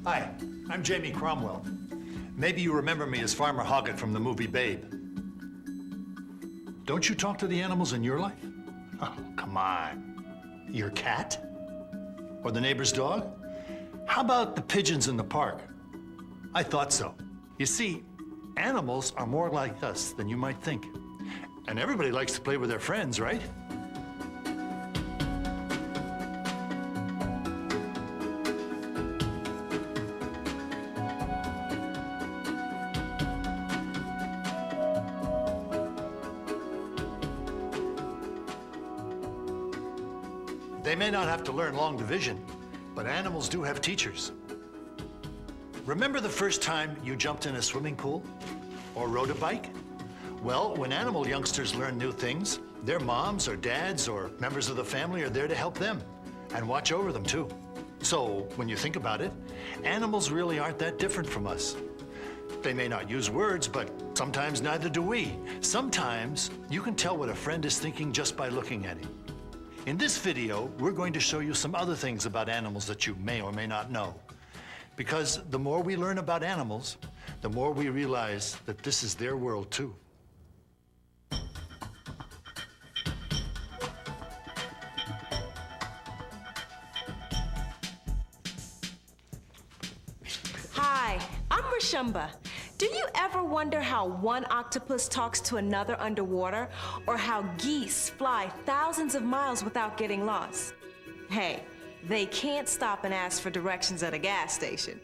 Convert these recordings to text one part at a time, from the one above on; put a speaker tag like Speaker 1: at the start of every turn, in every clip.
Speaker 1: Hi, I'm Jamie Cromwell. Maybe you remember me as Farmer Hoggett from the movie Babe. Don't you talk to the animals in your life? Oh, come on. Your cat? Or the neighbor's dog? How about the pigeons in the park? I thought so. You see, animals are more like us than you might think. And everybody likes to play with their friends, right? They may not have to learn long division, but animals do have teachers. Remember the first time you jumped in a swimming pool or rode a bike? Well, when animal youngsters learn new things, their moms or dads or members of the family are there to help them and watch over them too. So when you think about it, animals really aren't that different from us. They may not use words, but sometimes neither do we. Sometimes you can tell what a friend is thinking just by looking at him. In this video, we're going to show you some other things about animals that you may or may not know. Because the more we learn about animals, the more we realize that this is their world too.
Speaker 2: Hi, I'm Rashumba. Do you ever wonder how one octopus talks to another underwater, or how geese fly thousands of miles without getting lost? Hey, they can't stop and ask for directions at a gas station.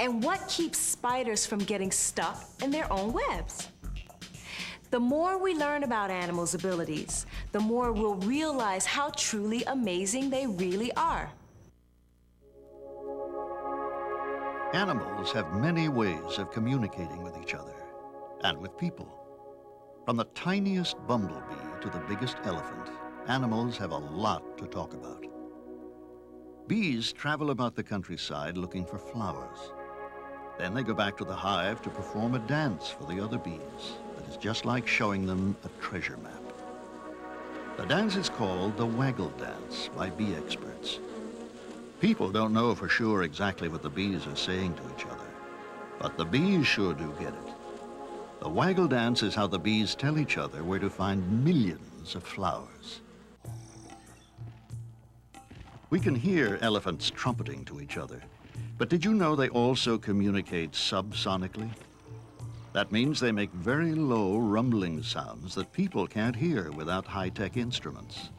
Speaker 2: And what keeps spiders from getting stuck in their own webs? The more we learn about animals' abilities, the more we'll realize how truly amazing they really are.
Speaker 3: Animals have many ways of communicating with each other and with people. From the tiniest bumblebee to the biggest elephant, animals have a lot to talk about. Bees travel about the countryside looking for flowers. Then they go back to the hive to perform a dance for the other bees that is just like showing them a treasure map. The dance is called the waggle dance by bee experts. People don't know for sure exactly what the bees are saying to each other, but the bees sure do get it. The waggle dance is how the bees tell each other where to find millions of flowers. We can hear elephants trumpeting to each other, but did you know they also communicate subsonically? That means they make very low rumbling sounds that people can't hear without high-tech instruments.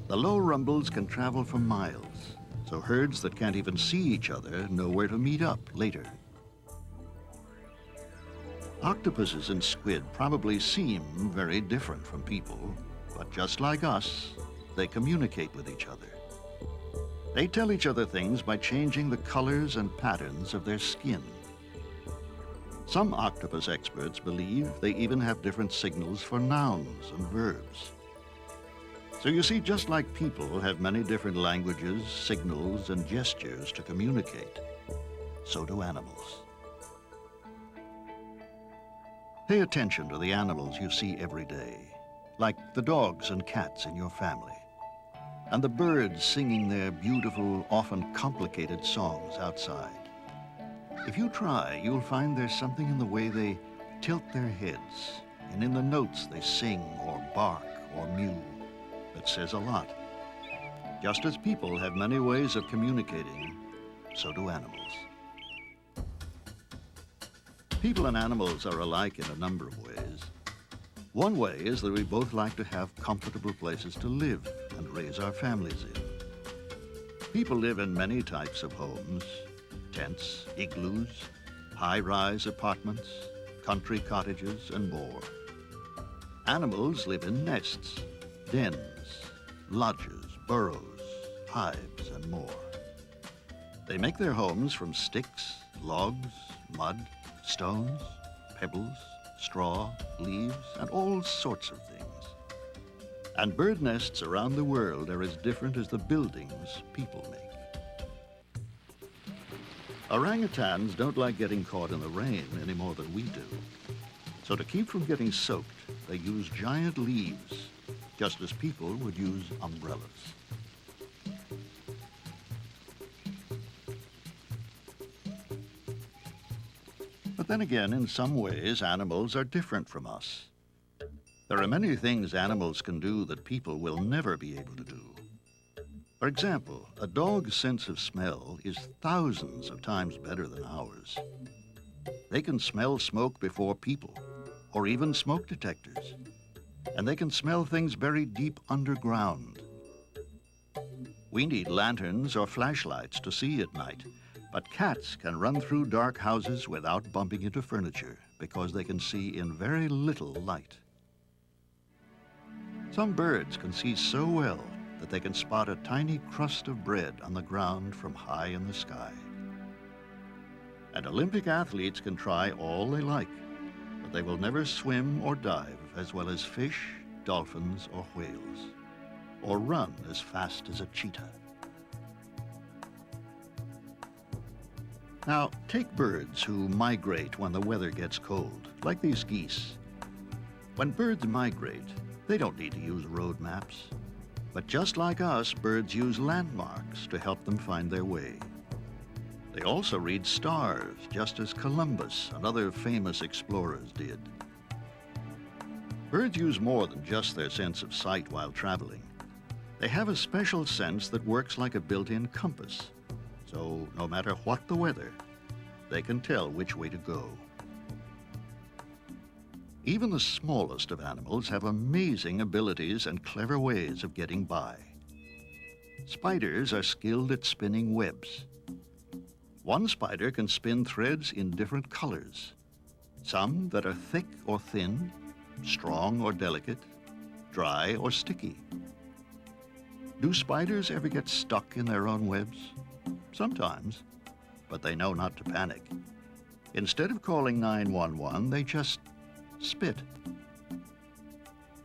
Speaker 3: The low rumbles can travel for miles, so herds that can't even see each other know where to meet up later. Octopuses and squid probably seem very different from people, but just like us, they communicate with each other. They tell each other things by changing the colors and patterns of their skin. Some octopus experts believe they even have different signals for nouns and verbs. So you see, just like people have many different languages, signals, and gestures to communicate, so do animals. Pay attention to the animals you see every day, like the dogs and cats in your family, and the birds singing their beautiful, often complicated songs outside. If you try, you'll find there's something in the way they tilt their heads, and in the notes they sing or bark or mew. That says a lot. Just as people have many ways of communicating, so do animals. People and animals are alike in a number of ways. One way is that we both like to have comfortable places to live and raise our families in. People live in many types of homes: tents, igloos, high-rise apartments, country cottages, and more. Animals live in nests, dens, lodges, burrows, hives, and more. They make their homes from sticks, logs, mud, stones, pebbles, straw, leaves, and all sorts of things. And bird nests around the world are as different as the buildings people make. Orangutans don't like getting caught in the rain any more than we do. So to keep from getting soaked, they use giant leaves, just as people would use umbrellas. But then again, in some ways, animals are different from us. There are many things animals can do that people will never be able to do. For example, a dog's sense of smell is thousands of times better than ours. They can smell smoke before people, or even smoke detectors. And they can smell things buried deep underground. We need lanterns or flashlights to see at night, but cats can run through dark houses without bumping into furniture because they can see in very little light. Some birds can see so well that they can spot a tiny crust of bread on the ground from high in the sky. And Olympic athletes can try all they like, but they will never swim or dive as well as fish, dolphins, or whales, or run as fast as a cheetah. Now, take birds who migrate when the weather gets cold, like these geese. When birds migrate, they don't need to use road maps. But just like us, birds use landmarks to help them find their way. They also read stars, just as Columbus and other famous explorers did. Birds use more than just their sense of sight while traveling. They have a special sense that works like a built-in compass. So no matter what the weather, they can tell which way to go. Even the smallest of animals have amazing abilities and clever ways of getting by. Spiders are skilled at spinning webs. One spider can spin threads in different colors, some that are thick or thin, strong or delicate, dry or sticky. Do spiders ever get stuck in their own webs? Sometimes, but they know not to panic. Instead of calling 911, they just spit.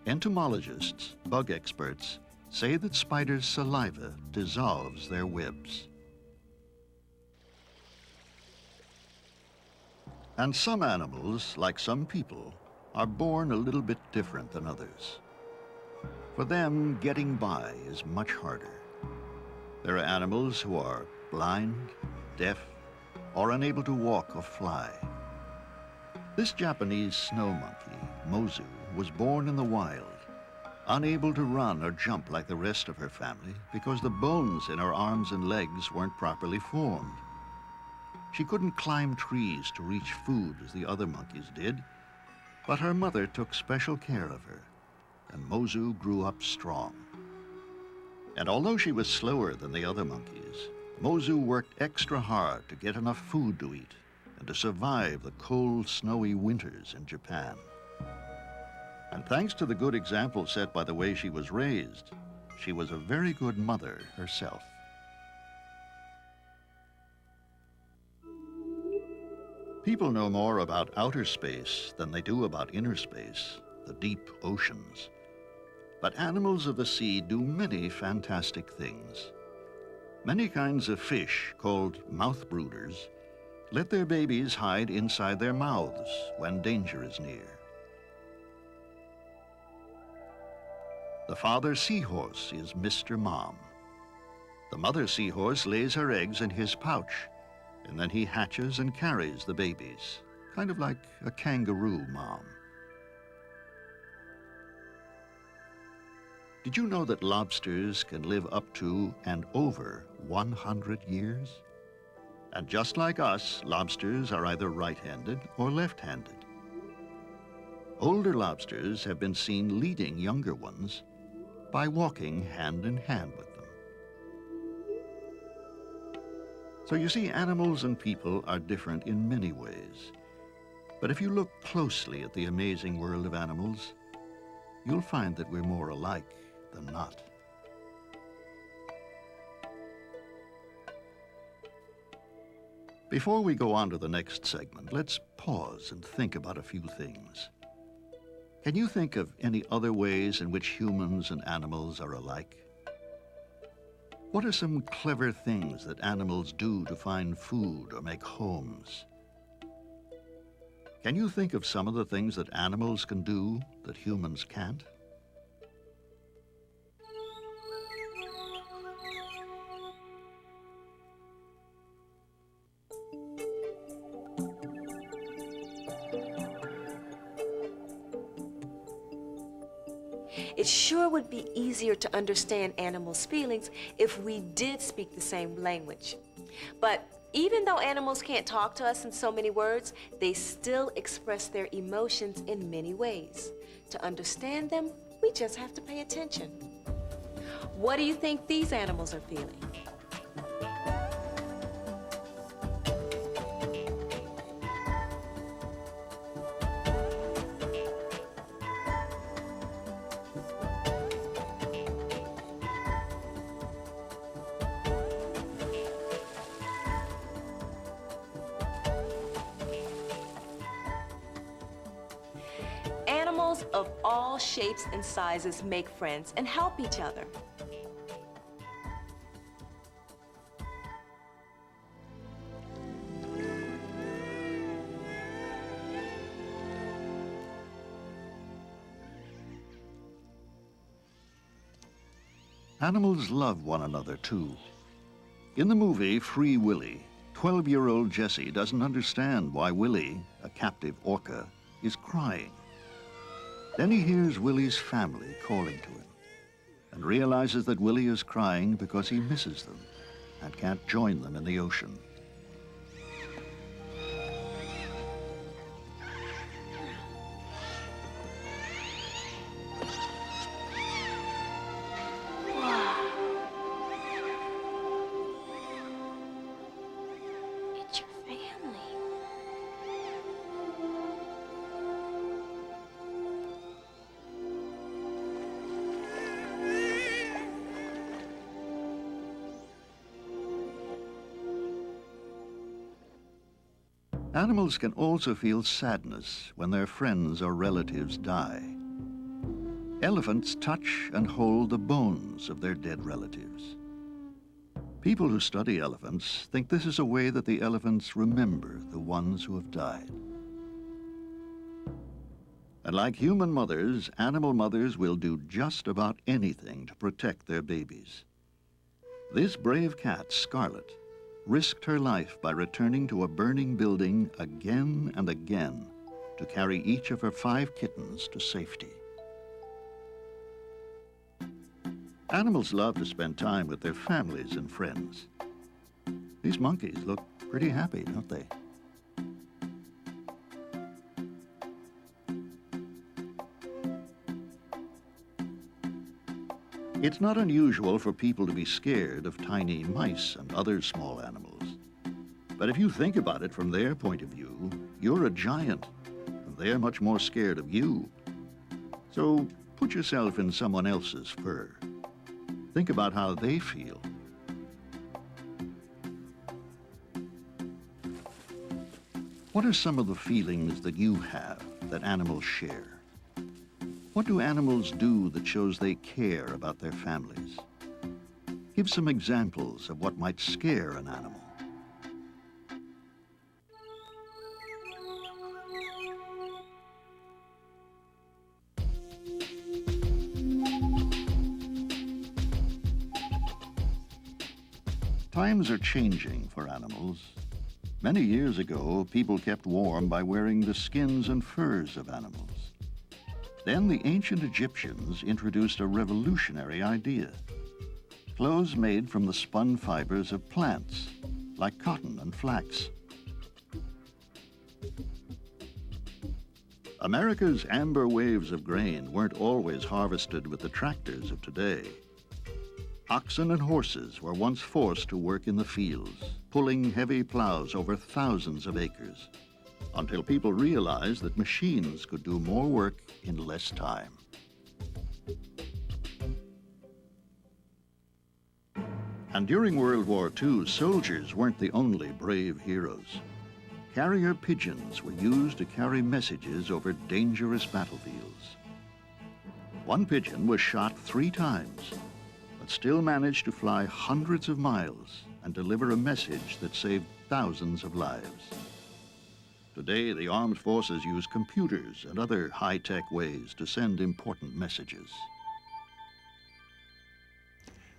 Speaker 3: Entomologists, bug experts, say that spiders' saliva dissolves their webs. And some animals, like some people, are born a little bit different than others. For them, getting by is much harder. There are animals who are blind, deaf, or unable to walk or fly. This Japanese snow monkey, Mozu, was born in the wild, unable to run or jump like the rest of her family because the bones in her arms and legs weren't properly formed. She couldn't climb trees to reach food as the other monkeys did, but her mother took special care of her, and Mozu grew up strong. And although she was slower than the other monkeys, Mozu worked extra hard to get enough food to eat and to survive the cold, snowy winters in Japan. And thanks to the good example set by the way she was raised, she was a very good mother herself. People know more about outer space than they do about inner space, the deep oceans. But animals of the sea do many fantastic things. Many kinds of fish, called mouth brooders, let their babies hide inside their mouths when danger is near. The father seahorse is Mr. Mom. The mother seahorse lays her eggs in his pouch, and then he hatches and carries the babies, kind of like a kangaroo mom. Did you know that lobsters can live up to and over 100 years? And just like us, lobsters are either right-handed or left-handed. Older lobsters have been seen leading younger ones by walking hand in hand with them. So you see, animals and people are different in many ways. But if you look closely at the amazing world of animals, you'll find that we're more alike than not. Before we go on to the next segment, let's pause and think about a few things. Can you think of any other ways in which humans and animals are alike? What are some clever things that animals do to find food or make homes? Can you think of some of the things that animals can do that humans can't?
Speaker 2: It sure would be easier to understand animals' feelings if we did speak the same language. But even though animals can't talk to us in so many words, they still express their emotions in many ways. To understand them, we just have to pay attention. What do you think these animals are feeling? Animals of all shapes and sizes make friends and help each other.
Speaker 3: Animals love one another, too. In the movie Free Willy, 12-year-old Jesse doesn't understand why Willy, a captive orca, is crying. Then he hears Willy's family calling to him and realizes that Willy is crying because he misses them and can't join them in the ocean.
Speaker 2: It's your family.
Speaker 3: Animals can also feel sadness when their friends or relatives die. Elephants touch and hold the bones of their dead relatives. People who study elephants think this is a way that the elephants remember the ones who have died. And like human mothers, animal mothers will do just about anything to protect their babies. This brave cat, Scarlet, risked her life by returning to a burning building again and again to carry each of her 5 kittens to safety. Animals love to spend time with their families and friends. These monkeys look pretty happy, don't they? It's not unusual for people to be scared of tiny mice and other small animals. But if you think about it from their point of view, you're a giant, and they're much more scared of you. So put yourself in someone else's fur. Think about how they feel. What are some of the feelings that you have that animals share? What do animals do that shows they care about their families? Give some examples of what might scare an animal. Times are changing for animals. Many years ago, people kept warm by wearing the skins and furs of animals. Then the ancient Egyptians introduced a revolutionary idea. Clothes made from the spun fibers of plants, like cotton and flax. America's amber waves of grain weren't always harvested with the tractors of today. Oxen and horses were once forced to work in the fields, pulling heavy plows over thousands of acres, until people realized that machines could do more work in less time. And during World War II, soldiers weren't the only brave heroes. Carrier pigeons were used to carry messages over dangerous battlefields. One pigeon was shot 3 times, but still managed to fly hundreds of miles and deliver a message that saved thousands of lives. Today, the armed forces use computers and other high-tech ways to send important messages.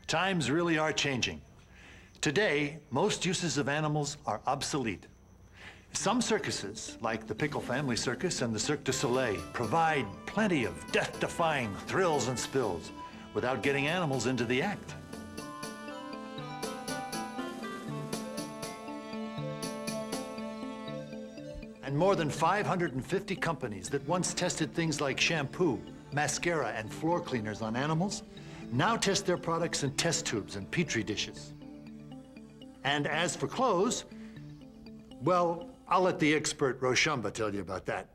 Speaker 1: Times really are changing. Today, most uses of animals are obsolete. Some circuses, like the Pickle Family Circus and the Cirque du Soleil, provide plenty of death-defying thrills and spills without getting animals into the act. And more than 550 companies that once tested things like shampoo, mascara, and floor cleaners on animals now test their products in test tubes and petri dishes. And as for clothes, well, I'll let the expert Roshamba tell you about that.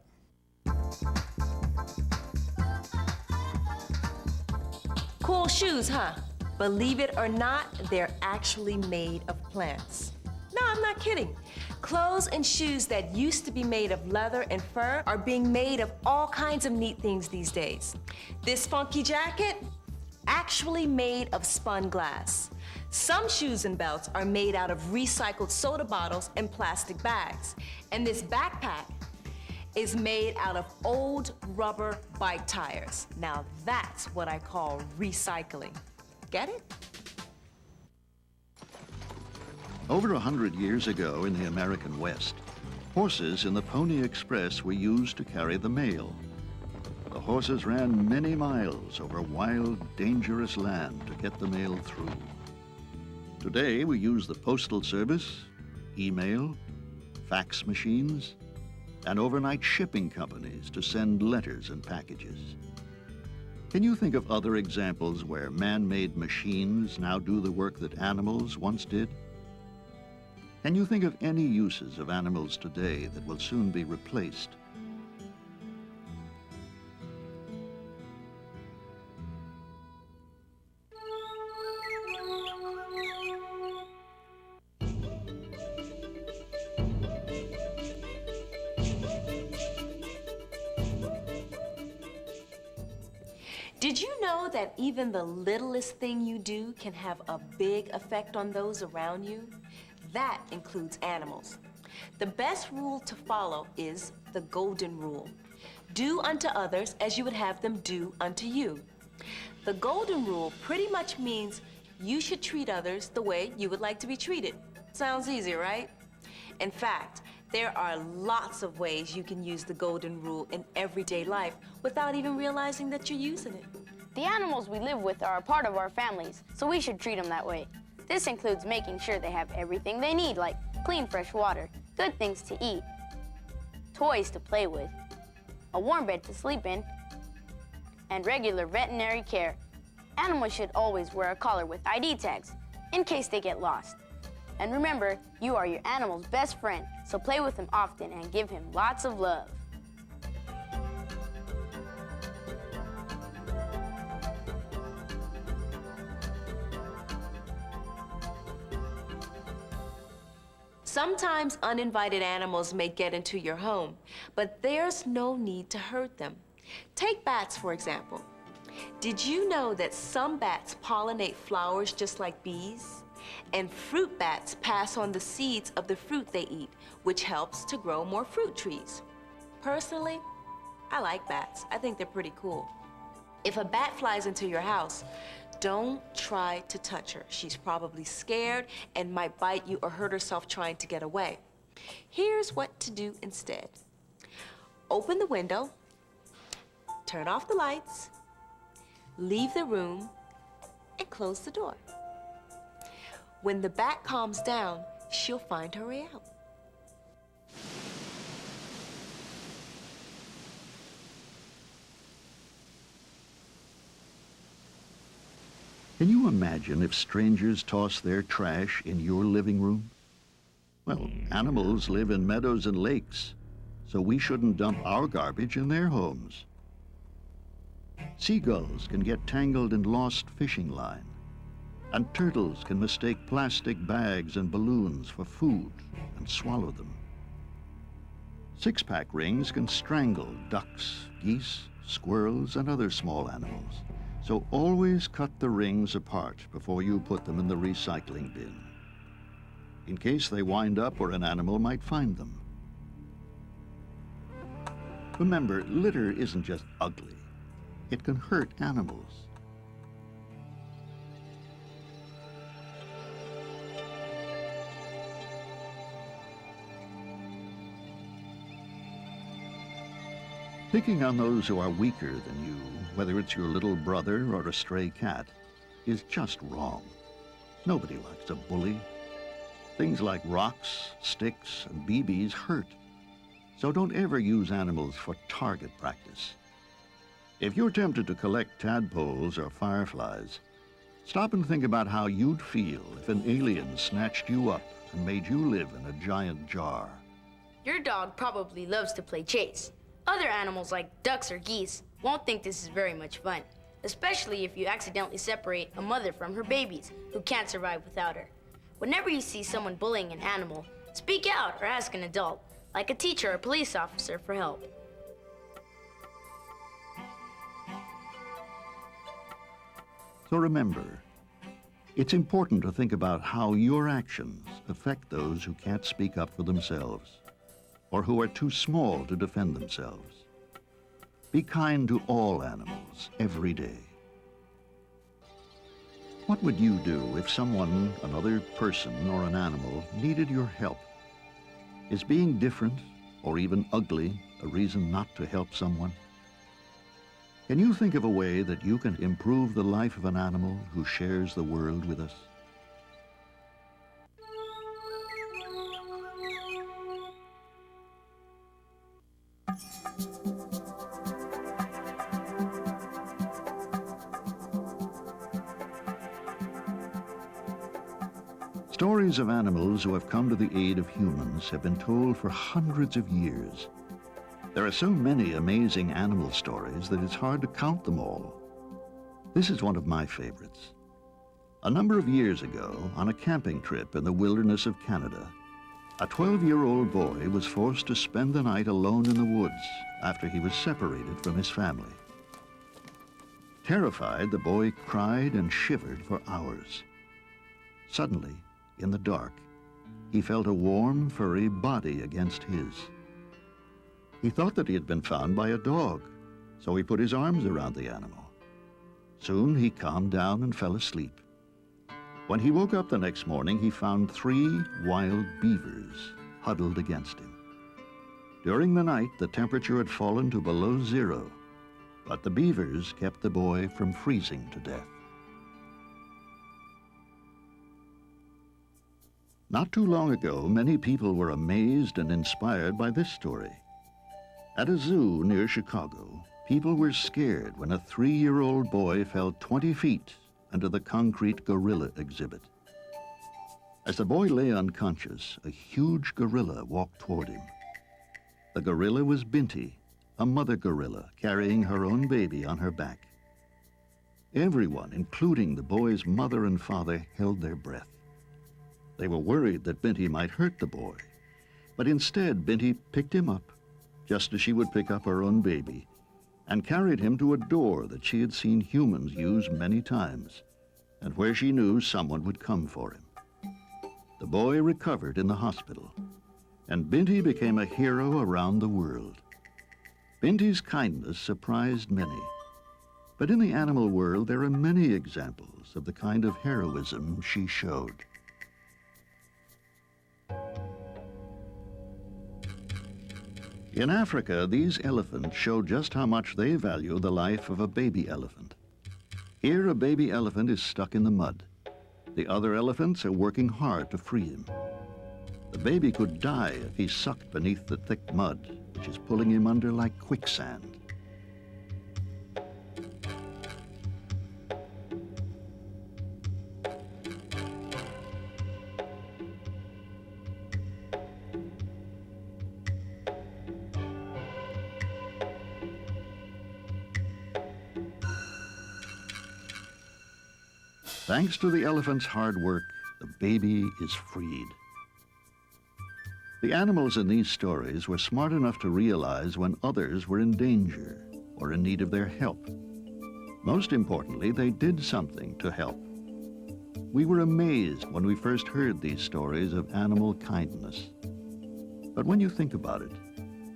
Speaker 2: Cool shoes, huh? Believe it or not, they're actually made of plants. No, I'm not kidding. Clothes and shoes that used to be made of leather and fur are being made of all kinds of neat things these days. This funky jacket, actually made of spun glass. Some shoes and belts are made out of recycled soda bottles and plastic bags. And this backpack is made out of old rubber bike tires. Now that's what I call recycling. Get it?
Speaker 3: Over 100 years ago in the American West, horses in the Pony Express were used to carry the mail. The horses ran many miles over wild, dangerous land to get the mail through. Today, we use the postal service, email, fax machines, and overnight shipping companies to send letters and packages. Can you think of other examples where man-made machines now do the work that animals once did? Can you think of any uses of animals today that will soon be replaced?
Speaker 2: Did you know that even the littlest thing you do can have a big effect on those around you? That includes animals. The best rule to follow is the golden rule. Do unto others as you would have them do unto you. The golden rule pretty much means you should treat others the way you would like to be treated. Sounds easy, right? In fact, there are lots of ways you can use the golden rule in everyday life without even realizing that you're using it.
Speaker 4: The animals we live with are a part of our families, so we should treat them that way. This includes making sure they have everything they need, like clean, fresh water, good things to eat, toys to play with, a warm bed to sleep in, and regular veterinary care. Animals should always wear a collar with ID tags in case they get lost. And remember, you are your animal's best friend, so play with him often and give him lots of love.
Speaker 2: Sometimes uninvited animals may get into your home, but there's no need to hurt them. Take bats, for example. Did you know that some bats pollinate flowers just like bees? And fruit bats pass on the seeds of the fruit they eat, which helps to grow more fruit trees. Personally, I like bats. I think they're pretty cool. If a bat flies into your house, don't try to touch her. She's probably scared and might bite you or hurt herself trying to get away. Here's what to do instead. Open the window, turn off the lights, leave the room, and close the door. When the bat calms down, she'll find her way out.
Speaker 3: Can you imagine if strangers toss their trash in your living room? Well, animals live in meadows and lakes, so we shouldn't dump our garbage in their homes. Seagulls can get tangled in lost fishing line, and turtles can mistake plastic bags and balloons for food and swallow them. Six-pack rings can strangle ducks, geese, squirrels, and other small animals. So always cut the rings apart before you put them in the recycling bin, in case they wind up where an animal might find them. Remember, litter isn't just ugly. It can hurt animals. Picking on those who are weaker than you, whether it's your little brother or a stray cat, is just wrong. Nobody likes a bully. Things like rocks, sticks, and BBs hurt. So don't ever use animals for target practice. If you're tempted to collect tadpoles or fireflies, stop and think about how you'd feel if an alien snatched you up and made you live in a giant jar.
Speaker 4: Your dog probably loves to play chase. Other animals like ducks or geese won't think this is very much fun, especially if you accidentally separate a mother from her babies who can't survive without her. Whenever you see someone bullying an animal, speak out or ask an adult, like a teacher or police officer, for help.
Speaker 3: So remember, it's important to think about how your actions affect those who can't speak up for themselves or who are too small to defend themselves. Be kind to all animals every day. What would you do if someone, another person or an animal, needed your help? Is being different or even ugly a reason not to help someone? Can you think of a way that you can improve the life of an animal who shares the world with us? Stories of animals who have come to the aid of humans have been told for hundreds of years. There are so many amazing animal stories that it's hard to count them all. This is one of my favorites. A number of years ago, on a camping trip in the wilderness of Canada, a 12-year-old boy was forced to spend the night alone in the woods after he was separated from his family. Terrified, the boy cried and shivered for hours. Suddenly, in the dark, he felt a warm, furry body against his. He thought that he had been found by a dog, so he put his arms around the animal. Soon he calmed down and fell asleep. When he woke up the next morning, he found 3 wild beavers huddled against him. During the night, the temperature had fallen to below 0, but the beavers kept the boy from freezing to death. Not too long ago, many people were amazed and inspired by this story. At a zoo near Chicago, people were scared when a 3-year-old boy fell 20 feet under the concrete gorilla exhibit. As the boy lay unconscious, a huge gorilla walked toward him. The gorilla was Binti, a mother gorilla carrying her own baby on her back. Everyone, including the boy's mother and father, held their breath. They were worried that Binti might hurt the boy, but instead Binti picked him up, just as she would pick up her own baby, and carried him to a door that she had seen humans use many times, and where she knew someone would come for him. The boy recovered in the hospital, and Binti became a hero around the world. Binti's kindness surprised many, but in the animal world there are many examples of the kind of heroism she showed. In Africa, these elephants show just how much they value the life of a baby elephant. Here, a baby elephant is stuck in the mud. The other elephants are working hard to free him. The baby could die if he's sucked beneath the thick mud, which is pulling him under like quicksand. Thanks to the elephant's hard work, the baby is freed. The animals in these stories were smart enough to realize when others were in danger or in need of their help. Most importantly, they did something to help. We were amazed when we first heard these stories of animal kindness. But when you think about it,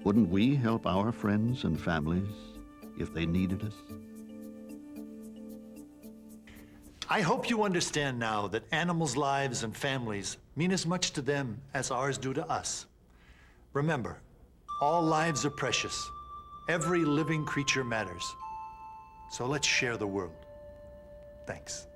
Speaker 3: wouldn't we help our friends and families if they needed us?
Speaker 1: I hope you understand now that animals' lives and families mean as much to them as ours do to us. Remember, all lives are precious, Every living creature matters. So let's share the world. Thanks.